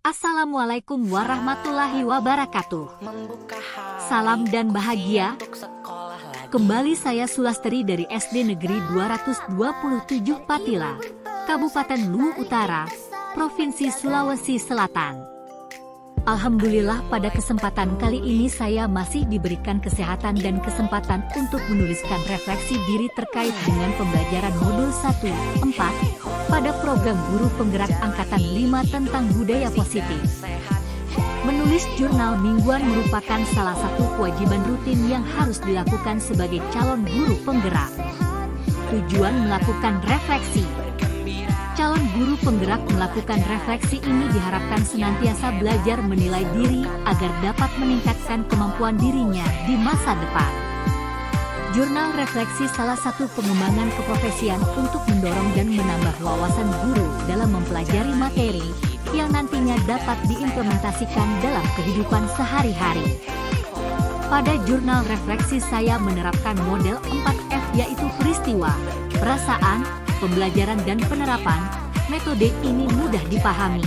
Assalamualaikum warahmatullahi wabarakatuh. Salam dan bahagia. Kembali saya Sulastri dari SD Negeri 227 Patila, Kabupaten Luwu Utara, Provinsi Sulawesi Selatan. Alhamdulillah pada kesempatan kali ini saya masih diberikan kesehatan dan kesempatan untuk menuliskan refleksi diri terkait dengan pembelajaran modul 1-4 pada program Guru Penggerak Angkatan 5 tentang budaya positif. Menulis jurnal mingguan merupakan salah satu kewajiban rutin yang harus dilakukan sebagai calon guru penggerak. Tujuan melakukan refleksi. Calon guru penggerak melakukan refleksi ini diharapkan senantiasa belajar menilai diri agar dapat meningkatkan kemampuan dirinya di masa depan. Jurnal refleksi salah satu pengembangan keprofesian untuk mendorong dan menambah wawasan guru dalam mempelajari materi yang nantinya dapat diimplementasikan dalam kehidupan sehari-hari. Pada jurnal refleksi saya menerapkan model 4F yaitu peristiwa, perasaan, pembelajaran dan penerapan. Metode ini mudah dipahami.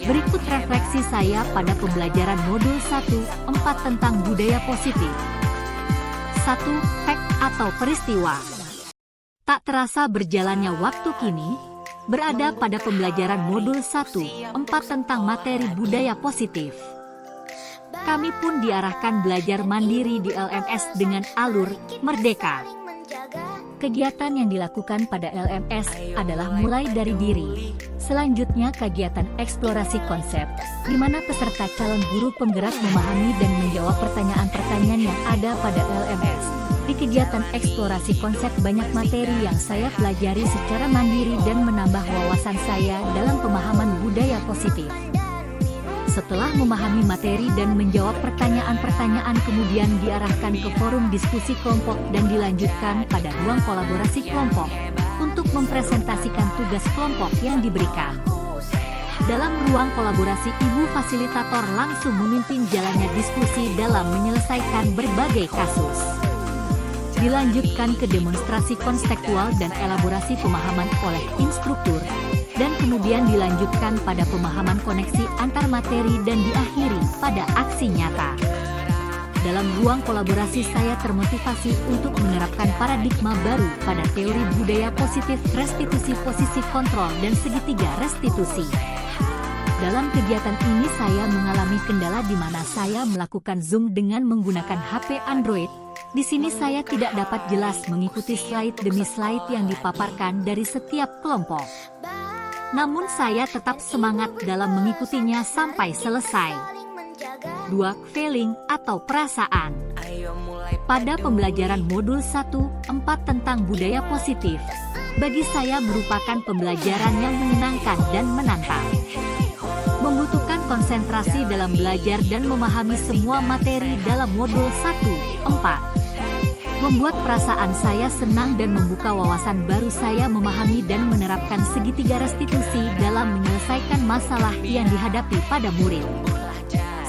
Berikut refleksi saya pada pembelajaran modul 1-4 tentang budaya positif. 1. Fact atau peristiwa. Tak terasa berjalannya waktu kini, berada pada pembelajaran modul 1-4 tentang materi budaya positif. Kami pun diarahkan belajar mandiri di LMS dengan alur Merdeka. Kegiatan yang dilakukan pada LMS adalah mulai dari diri. Selanjutnya kegiatan eksplorasi konsep, di mana peserta calon guru penggerak memahami dan menjawab pertanyaan-pertanyaan yang ada pada LMS. Di kegiatan eksplorasi konsep banyak materi yang saya pelajari secara mandiri dan menambah wawasan saya dalam pemahaman budaya positif. Setelah memahami materi dan menjawab pertanyaan-pertanyaan kemudian diarahkan ke forum diskusi kelompok dan dilanjutkan pada ruang kolaborasi kelompok untuk mempresentasikan tugas kelompok yang diberikan. Dalam ruang kolaborasi ibu fasilitator langsung memimpin jalannya diskusi dalam menyelesaikan berbagai kasus. Dilanjutkan ke demonstrasi konseptual dan elaborasi pemahaman oleh instruktur, dan kemudian dilanjutkan pada pemahaman koneksi antar materi dan diakhiri pada aksi nyata. Dalam ruang kolaborasi saya termotivasi untuk menerapkan paradigma baru pada teori budaya positif, restitusi posisi kontrol dan segitiga restitusi. Dalam kegiatan ini saya mengalami kendala di mana saya melakukan Zoom dengan menggunakan HP Android. Di sini saya tidak dapat jelas mengikuti slide demi slide yang dipaparkan dari setiap kelompok. Namun saya tetap semangat dalam mengikutinya sampai selesai. 2. Feeling atau perasaan. Pada pembelajaran modul 1-4 tentang budaya positif, bagi saya merupakan pembelajaran yang menyenangkan dan menantang. Membutuhkan konsentrasi dalam belajar dan memahami semua materi dalam modul 1-4. Membuat perasaan saya senang dan membuka wawasan baru. Saya memahami dan menerapkan segitiga restitusi dalam menyelesaikan masalah yang dihadapi pada murid.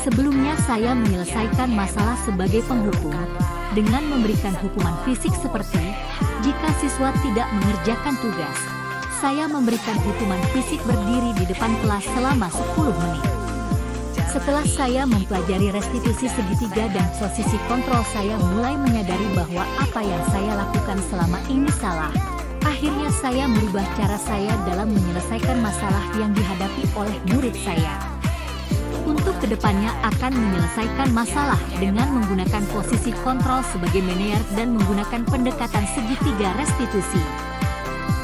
Sebelumnya saya menyelesaikan masalah sebagai penghukum dengan memberikan hukuman fisik seperti jika siswa tidak mengerjakan tugas. Saya memberikan hukuman fisik berdiri di depan kelas selama 10 menit. Setelah saya mempelajari restitusi segitiga dan posisi kontrol, saya mulai menyadari bahwa apa yang saya lakukan selama ini salah. Akhirnya saya merubah cara saya dalam menyelesaikan masalah yang dihadapi oleh murid saya. Untuk kedepannya akan menyelesaikan masalah dengan menggunakan posisi kontrol sebagai manajer dan menggunakan pendekatan segitiga restitusi.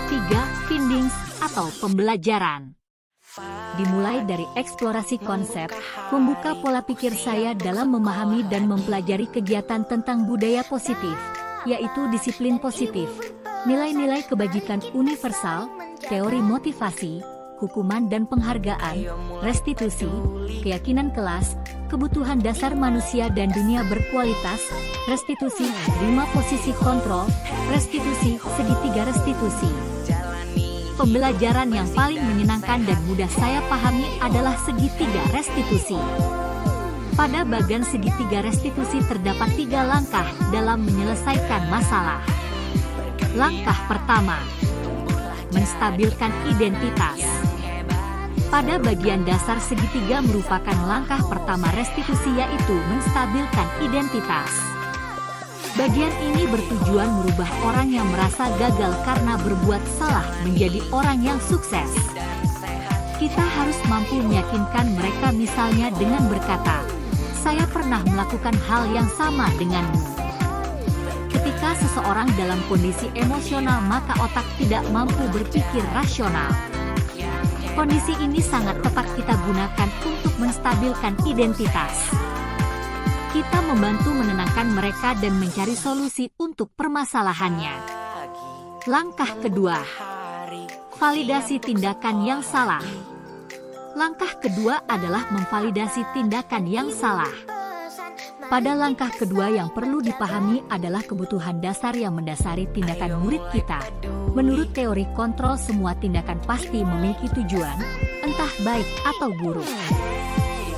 3. Findings atau pembelajaran. Dimulai dari eksplorasi konsep, membuka pola pikir saya dalam memahami dan mempelajari kegiatan tentang budaya positif, yaitu disiplin positif, nilai-nilai kebajikan universal, teori motivasi, hukuman dan penghargaan, restitusi, keyakinan kelas, kebutuhan dasar manusia dan dunia berkualitas, restitusi, 5 posisi kontrol, restitusi, segitiga restitusi. Pembelajaran yang paling menyenangkan dan mudah saya pahami adalah segitiga restitusi. Pada bagian segitiga restitusi terdapat 3 langkah dalam menyelesaikan masalah. Langkah pertama, menstabilkan identitas. Pada bagian dasar segitiga merupakan langkah pertama restitusi, yaitu menstabilkan identitas. Bagian ini bertujuan merubah orang yang merasa gagal karena berbuat salah menjadi orang yang sukses. Kita harus mampu meyakinkan mereka, misalnya dengan berkata, "Saya pernah melakukan hal yang sama denganmu." Ketika seseorang dalam kondisi emosional, maka otak tidak mampu berpikir rasional. Kondisi ini sangat tepat kita gunakan untuk menstabilkan identitas. Kita membantu menenangkan mereka dan mencari solusi untuk permasalahannya. Langkah kedua, validasi tindakan yang salah. Langkah kedua adalah memvalidasi tindakan yang salah. Pada langkah kedua yang perlu dipahami adalah kebutuhan dasar yang mendasari tindakan murid kita. Menurut teori kontrol, semua tindakan pasti memiliki tujuan, entah baik atau buruk.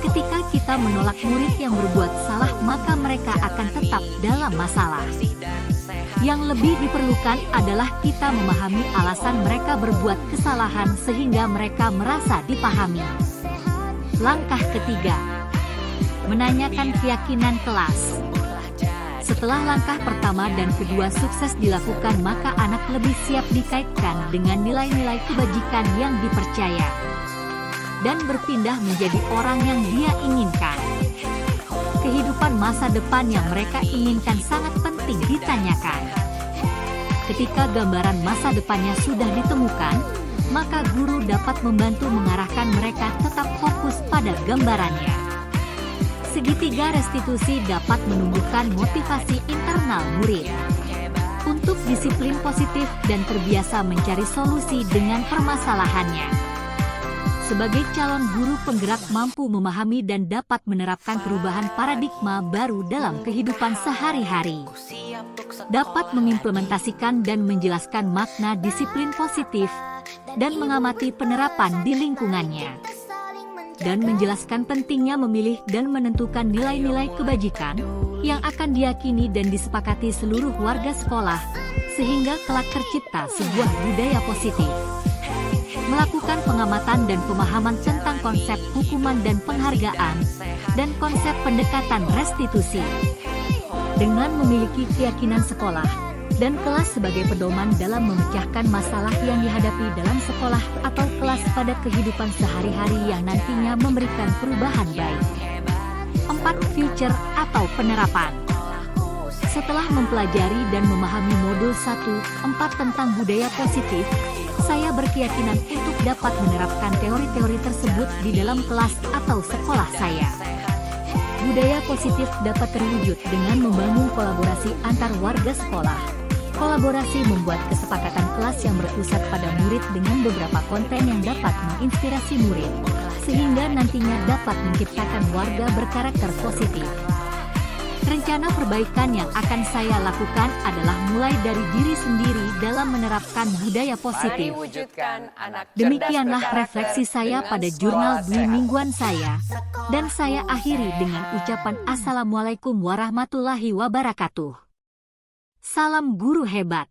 Ketika kita menolak murid yang berbuat salah, maka mereka akan tetap dalam masalah. Yang lebih diperlukan adalah kita memahami alasan mereka berbuat kesalahan sehingga mereka merasa dipahami. Langkah ketiga, menanyakan keyakinan kelas. Setelah langkah pertama dan kedua sukses dilakukan, maka anak lebih siap dikaitkan dengan nilai-nilai kebajikan yang dipercaya dan berpindah menjadi orang yang dia inginkan. Kehidupan masa depan yang mereka inginkan sangat penting ditanyakan. Ketika gambaran masa depannya sudah ditemukan, maka guru dapat membantu mengarahkan mereka tetap fokus pada gambarannya. Segitiga restitusi dapat menumbuhkan motivasi internal murid untuk disiplin positif dan terbiasa mencari solusi dengan permasalahannya. Sebagai calon guru penggerak mampu memahami dan dapat menerapkan perubahan paradigma baru dalam kehidupan sehari-hari. Dapat mengimplementasikan dan menjelaskan makna disiplin positif dan mengamati penerapan di lingkungannya. Dan menjelaskan pentingnya memilih dan menentukan nilai-nilai kebajikan yang akan diyakini dan disepakati seluruh warga sekolah, sehingga kelak tercipta sebuah budaya positif. Melakukan pengamatan dan pemahaman tentang konsep hukuman dan penghargaan, dan konsep pendekatan restitusi. Dengan memiliki keyakinan sekolah dan kelas sebagai pedoman dalam memecahkan masalah yang dihadapi dalam sekolah atau kelas pada kehidupan sehari-hari yang nantinya memberikan perubahan baik. 4. Future atau penerapan. Setelah mempelajari dan memahami modul 1-4 tentang budaya positif, saya berkeyakinan untuk dapat menerapkan teori-teori tersebut di dalam kelas atau sekolah saya. Budaya positif dapat terwujud dengan membangun kolaborasi antar warga sekolah. Kolaborasi membuat kesepakatan kelas yang berpusat pada murid dengan beberapa konten yang dapat menginspirasi murid, sehingga nantinya dapat menciptakan warga berkarakter positif. Rencana perbaikan yang akan saya lakukan adalah mulai dari diri sendiri dalam menerapkan budaya positif. Demikianlah refleksi saya pada jurnal Dwi mingguan saya, dan saya akhiri dengan ucapan Assalamualaikum warahmatullahi wabarakatuh. Salam guru hebat.